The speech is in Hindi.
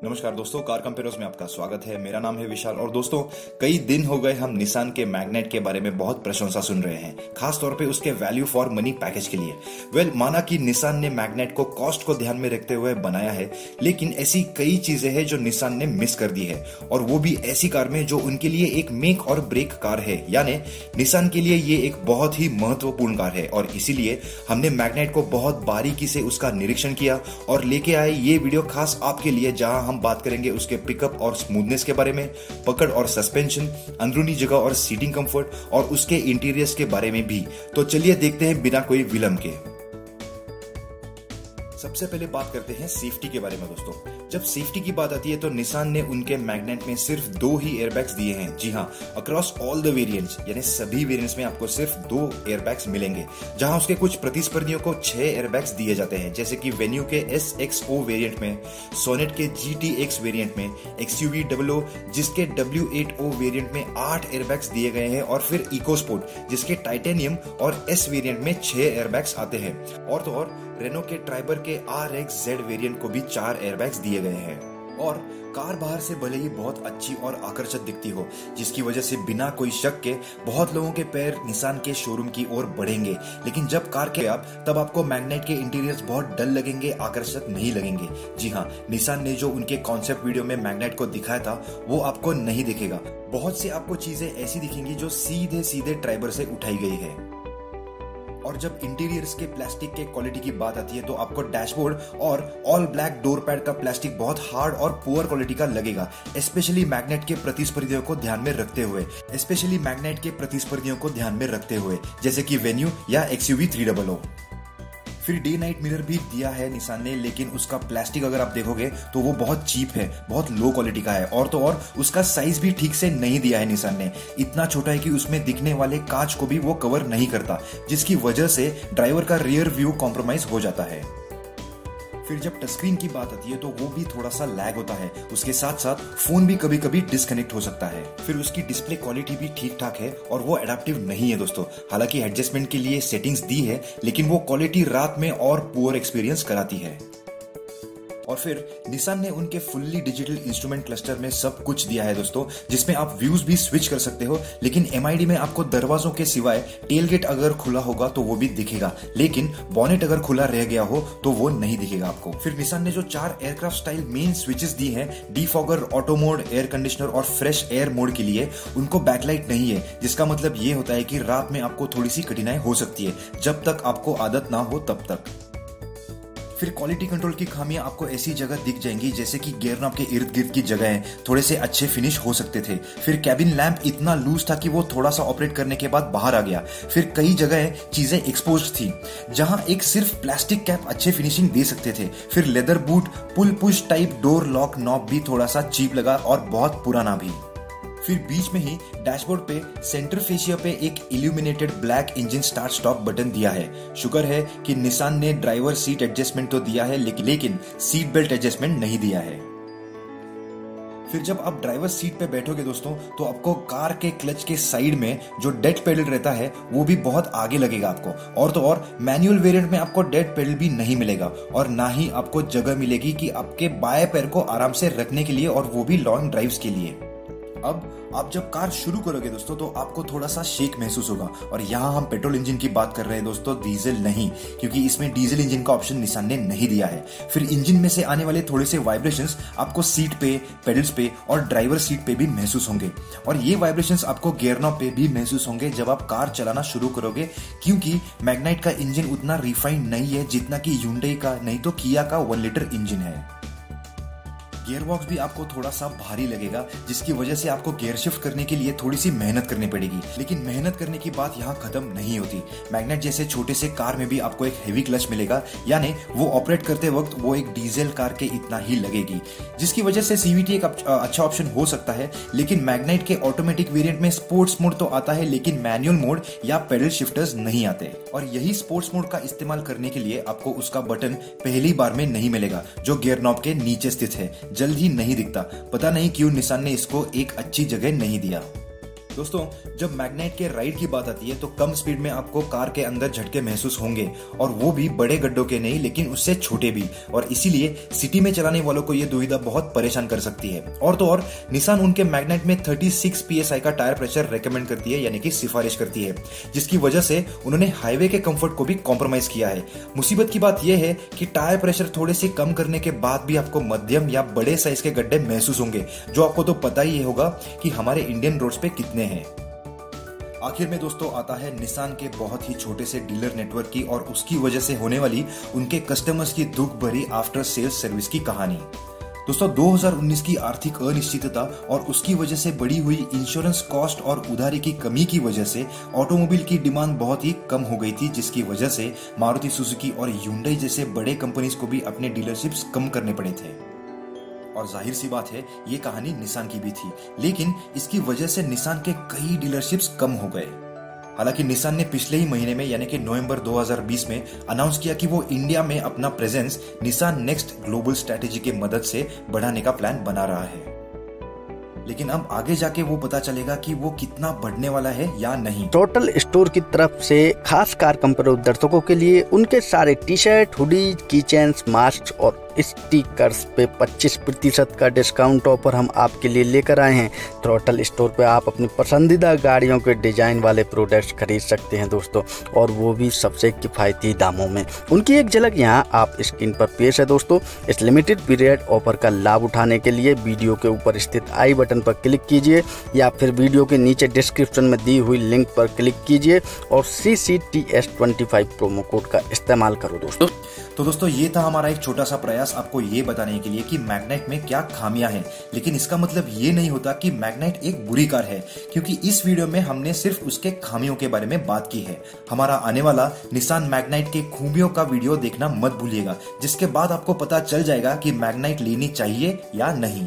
नमस्कार दोस्तों, कार कंपेयर्स में आपका स्वागत है। मेरा नाम है विशाल और दोस्तों कई दिन हो गए हम निसान के मैग्नेट के बारे में बहुत प्रशंसा सुन रहे हैं, खास तौर पे उसके वैल्यू फॉर मनी पैकेज के लिए। माना कि निसान ने मैग्नेट को कॉस्ट को ध्यान में रखते हुए बनाया है, लेकिन ऐसी कई चीजें हैं जो निसान ने मिस कर दी है, और वो भी ऐसी कार में जो उनके लिए एक मेक और ब्रेक कार है। यानी निसान के लिए ये एक बहुत ही महत्वपूर्ण कार है, और इसीलिए हमने मैग्नेट को बहुत बारीकी से उसका निरीक्षण किया और लेके आए ये वीडियो खास आपके लिए, जहां हम बात करेंगे उसके पिकअप और स्मूथनेस के बारे में, पकड़ और सस्पेंशन, अंदरूनी जगह और सीटिंग कंफर्ट, और उसके इंटीरियर्स के बारे में भी। तो चलिए देखते हैं बिना कोई विलंब के। सबसे पहले बात करते हैं सेफ्टी के बारे में। दोस्तों जब सेफ्टी की बात आती है तो निसान ने उनके मैग्नेट में सिर्फ 2 ही एयरबैग्स दिए हैं। जी हाँ, अक्रॉस ऑल द वेरिएंट्स, यानी सभी वेरिएंट्स में आपको सिर्फ 2 एयरबैग्स मिलेंगे, जहां उसके कुछ प्रतिस्पर्धियों को 6 एयरबैग्स दिए जाते हैं, जैसे कि वेन्यू के SXO वेरिएंट में, सोनेट के GTX वेरिएंट में, XUV 00 जिसके W80 वेरिएंट में 8 एयरबैग्स दिए गए हैं, और फिर इकोस्पोर्ट जिसके टाइटेनियम और S वेरिएंट में 6 एयरबैग्स आते हैं। और तो और रेनो के ट्राइबर के RXZ वेरिएंट को भी 4 एयरबैग्स दिए गए हैं। और कार बाहर से भले ही बहुत अच्छी और आकर्षक दिखती हो, जिसकी वजह से बिना कोई शक के बहुत लोगों के पैर निसान के शोरूम की ओर बढ़ेंगे, लेकिन जब कार के तब आपको मैग्नेट के इंटीरियर्स बहुत डल लगेंगे, आकर्षक नहीं लगेंगे। जी हाँ, निसान ने जो उनके कॉन्सेप्ट वीडियो में मैग्नेट को दिखाया था वो आपको नहीं दिखेगा। बहुत सी आपको चीजें ऐसी दिखेंगी जो सीधे सीधे ट्राइबर से उठाई गई है। और जब इंटीरियर्स के प्लास्टिक के क्वालिटी की बात आती है तो आपको डैशबोर्ड और ऑल ब्लैक डोर पैड का प्लास्टिक बहुत हार्ड और पुअर क्वालिटी का लगेगा, स्पेशली मैग्नेट के प्रतिस्पर्धियों को ध्यान में रखते हुए, जैसे कि वेन्यू या XUV 300। फिर डे नाइट मिरर भी दिया है निसान ने, लेकिन उसका प्लास्टिक अगर आप देखोगे तो वो बहुत चीप है, बहुत लो क्वालिटी का है, और तो और उसका साइज भी ठीक से नहीं दिया है निसान ने। इतना छोटा है कि उसमें दिखने वाले कांच को भी वो कवर नहीं करता, जिसकी वजह से ड्राइवर का रियर व्यू कॉम्प्रोमाइज हो जाता है। फिर जब टच स्क्रीन की बात आती है तो वो भी थोड़ा सा लैग होता है, उसके साथ साथ फोन भी कभी कभी डिस्कनेक्ट हो सकता है। फिर उसकी डिस्प्ले क्वालिटी भी ठीक ठाक है और वो एडेप्टिव नहीं है दोस्तों। हालांकि एडजस्टमेंट के लिए सेटिंग्स दी है, लेकिन वो क्वालिटी रात में और पुअर एक्सपीरियंस कराती है। और फिर निसान ने उनके फुल्ली डिजिटल इंस्ट्रूमेंट क्लस्टर में सब कुछ दिया है दोस्तों, जिसमें आप व्यूज भी स्विच कर सकते हो, लेकिन MID में आपको दरवाजों के सिवाय टेलगेट अगर खुला होगा तो वो भी दिखेगा, लेकिन बॉनेट अगर खुला रह गया हो तो वो नहीं दिखेगा आपको। फिर निसान ने जो 4 एयरक्राफ्ट स्टाइल मेन स्विचेस दी हैं, defogger, auto mode, air conditioner और फ्रेश एयर मोड के लिए, उनको बैकलाइट नहीं है, जिसका मतलब ये होता है कि रात में आपको थोड़ी सी कठिनाई हो सकती है, जब तक आपको आदत ना हो तब तक। फिर क्वालिटी कंट्रोल की खामियां आपको ऐसी जगह दिख जाएंगी, जैसे कि गियर नॉब के इर्द गिर्द की जगह थोड़े से अच्छे फिनिश हो सकते थे। फिर कैबिन लैंप इतना लूज था कि वो थोड़ा सा ऑपरेट करने के बाद बाहर आ गया। फिर कई जगह चीजें एक्सपोज थी, जहां एक सिर्फ प्लास्टिक कैप अच्छे फिनिशिंग दे सकते थे। फिर leather boot, pull push type door lock knob भी थोड़ा सा चीप लगा और बहुत पुराना भी। फिर बीच में ही डैशबोर्ड पे सेंटर फेसिया पे एक illuminated black engine start stop button दिया है। शुक्र है कि निसान ने ड्राइवर सीट एडजस्टमेंट तो दिया है, लेकिन सीट बेल्ट एडजस्टमेंट नहीं दिया है। फिर जब आप ड्राइवर सीट पे बैठोगे दोस्तों, तो आपको कार के क्लच के साइड में जो डेड पेडल रहता है वो भी बहुत आगे लगेगा आपको, और तो और मैनुअल वेरिएंट में आपको डेड पेडल भी नहीं मिलेगा, और ना ही आपको जगह मिलेगी कि आपके बाएं पैर को आराम से रखने के लिए, और वो भी लॉन्ग ड्राइव्स के लिए। अब आप जब कार शुरू करोगे दोस्तों तो आपको थोड़ा सा शेक महसूस होगा, और यहाँ हम पेट्रोल इंजन की बात कर रहे हैं दोस्तों, डीजल नहीं, क्योंकि इसमें डीजल इंजन का ऑप्शन निसान ने नहीं दिया है। फिर इंजन में से आने वाले थोड़े से वाइब्रेशंस आपको सीट पे, पेडल्स पे और ड्राइवर सीट पे भी महसूस होंगे, और ये वाइब्रेशंस आपको गियर नॉब पे भी महसूस होंगे जब आप कार चलाना शुरू करोगे, क्योंकि मैग्नेट का इंजन उतना रिफाइंड नहीं है जितना कि ह्यूंडई का, नहीं तो किया का 1 लीटर इंजन है। गियर बॉक्स भी आपको थोड़ा सा भारी लगेगा, जिसकी वजह से आपको गियर शिफ्ट करने के लिए थोड़ी सी मेहनत करनी पड़ेगी, लेकिन मेहनत करने की बात यहाँ खत्म नहीं होती। मैग्नेट जैसे छोटे से कार में भी आपको एक हेवी क्लच मिलेगा, यानी वो ऑपरेट करते वक्त वो एक डीजल कार के इतना ही लगेगी, जिसकी वजह से CVT एक अच्छा ऑप्शन हो सकता है। लेकिन मैग्नेट के ऑटोमेटिक वेरिएंट में स्पोर्ट्स मोड तो आता है, लेकिन मैनुअल मोड या पेडल शिफ्टर्स नहीं आते, और यही स्पोर्ट्स मोड का इस्तेमाल करने के लिए आपको उसका बटन पहली बार में नहीं मिलेगा, जो गियर नॉब के नीचे स्थित है, जल्द ही नहीं दिखता। पता नहीं क्यों निसान ने इसको एक अच्छी जगह नहीं दिया। दोस्तों, जब मैग्नेट के राइड की बात आती है तो कम स्पीड में आपको कार के अंदर झटके महसूस होंगे, और वो भी बड़े गड्ढों के नहीं लेकिन उससे छोटे भी, और इसीलिए सिटी में चलाने वालों को ये दुविधा बहुत परेशान कर सकती है। और तो और निसान उनके मैग्नेट में 36 PSI का टायर प्रेशर रेकमेंड करती है, यानी कि सिफारिश करती है, जिसकी वजह से उन्होंने हाईवे के कंफर्ट को भी कॉम्प्रोमाइज किया है। मुसीबत की बात यह है कि टायर प्रेशर थोड़े से कम करने के बाद भी आपको मध्यम या बड़े साइज के गड्ढे महसूस होंगे, जो आपको तो पता ही होगा कि हमारे इंडियन रोड्स पे कितने हैं। आखिर में दोस्तों आता है निसान के बहुत ही छोटे से डीलर नेटवर्क की और उसकी वजह से होने वाली उनके कस्टमर्स की दुख भरी आफ्टर सेल्स सर्विस की कहानी। दोस्तों, 2019 की आर्थिक अनिश्चितता और उसकी वजह से बढ़ी हुई इंश्योरेंस कॉस्ट और उधारी की कमी की वजह से ऑटोमोबाइल की डिमांड बहुत ही कम हो गई थी, जिसकी वजह से मारुति सुजुकी और ह्युंडई जैसे बड़े कंपनीज को भी अपने डीलरशिप्स कम करने पड़े थे। और जाहिर सी बात है, ये कहानी निसान की भी थी, लेकिन इसकी वजह से निसान के कई डीलरशिप्स कम हो गए। हालांकि निसान ने पिछले ही महीने में यानी कि नवंबर 2020 में अनाउंस किया कि वो इंडिया में अपना presence Nissan next global strategy की मदद से बढ़ाने का प्लान बना रहा है। लेकिन अब आगे जाके वो पता चलेगा कि वो कितना बढ़ने वाला है या नहीं। टोटल स्टोर की तरफ से खास कार कंपनी दर्शकों के लिए उनके सारे T shirt, hoodie, keychains, mask और स्टिकर्स पे 25% का डिस्काउंट ऑफर हम आपके लिए लेकर आए हैं। थ्रॉटल स्टोर पे आप अपनी पसंदीदा गाड़ियों के डिजाइन वाले प्रोडक्ट्स खरीद सकते हैं दोस्तों, और वो भी सबसे किफायती दामों में। उनकी एक झलक यहाँ आप स्क्रीन पर पेश है दोस्तों। इस लिमिटेड पीरियड ऑफर का लाभ उठाने के लिए वीडियो के ऊपर स्थित आई बटन पर क्लिक कीजिए या फिर वीडियो के नीचे डिस्क्रिप्शन में दी हुई लिंक पर क्लिक कीजिए और CCTS25 प्रोमो कोड का इस्तेमाल करो दोस्तों। तो दोस्तों, ये था हमारा एक छोटा सा प्रयास आपको ये बताने के लिए कि मैग्नेट में क्या खामियां हैं, लेकिन इसका मतलब ये नहीं होता कि मैग्नेट एक बुरी कार है, क्योंकि इस वीडियो में हमने सिर्फ उसके खामियों के बारे में बात की है। हमारा आने वाला निसान मैग्नेट के खूबियों का वीडियो देखना मत भूलिएगा, जिसके बाद आपको पता चल जाएगा कि मैग्नेट लेनी चाहिए या नहीं।